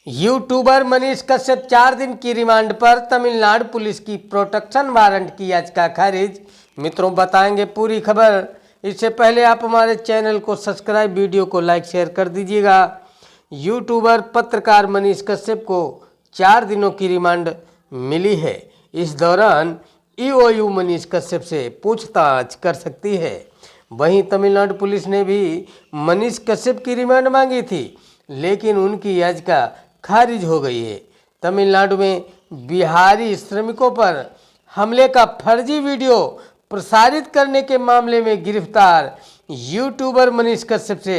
YouTuber Manish Kashyap 4 दिन की remand पर तमिलनाडु पुलिस की प्रोटेक्शन वारंट की याचिका खारिज। मित्रों, बताएंगे पूरी खबर। इससे पहले आप हमारे चैनल को सब्सक्राइब, वीडियो को लाइक शेयर कर दीजिएगा। यूट्यूबर पत्रकार मनीष कश्यप को 4 दिनों की रिमांड मिली है। इस दौरान ईओयू मनीष कश्यप से पूछताछ कर सकती है। वहीं तमिलनाडु पुलिस ने भी मनीष कश्यप की रिमांड मांगी थी, लेकिन उनकी याचिका खारिज हो गई है। तमिलनाडु में बिहारी श्रमिकों पर हमले का फर्जी वीडियो प्रसारित करने के मामले में गिरफ्तार यूट्यूबर मनीष कश्यप से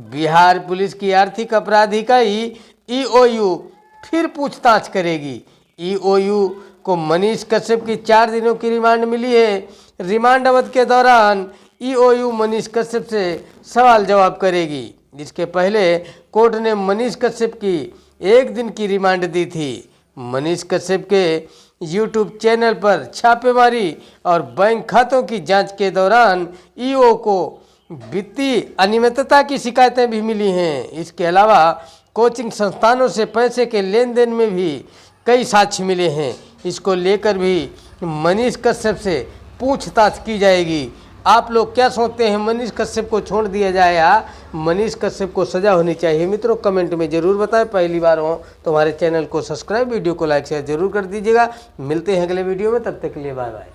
बिहार पुलिस की आर्थिक अपराध इकाई ईओयू फिर पूछताछ करेगी। ईओयू को मनीष कश्यप की 4 दिनों की रिमांड मिली है। रिमांड अवधि के दौरान ईओयू मनीष कश्यप से सवाल जवाब करेगी। इसके पहले कोर्ट ने मनीष कश्यप की 1 दिन की रिमांड दी थी। मनीष कश्यप के यूट्यूब चैनल पर छापेमारी और बैंक खातों की जांच के दौरान ईओ को वित्तीय अनियमितता की शिकायतें भी मिली हैं। इसके अलावा कोचिंग संस्थानों से पैसे के लेन देन में भी कई साक्ष्य मिले हैं। इसको लेकर भी मनीष कश्यप से पूछताछ की जाएगी। आप लोग क्या सोचते हैं, मनीष कश्यप को छोड़ दिया जाए या मनीष कश्यप को सजा होनी चाहिए? मित्रों, कमेंट में ज़रूर बताएं। पहली बार हो तो हमारे चैनल को सब्सक्राइब, वीडियो को लाइक शेयर जरूर कर दीजिएगा। मिलते हैं अगले वीडियो में, तब तक के लिए बाय बाय।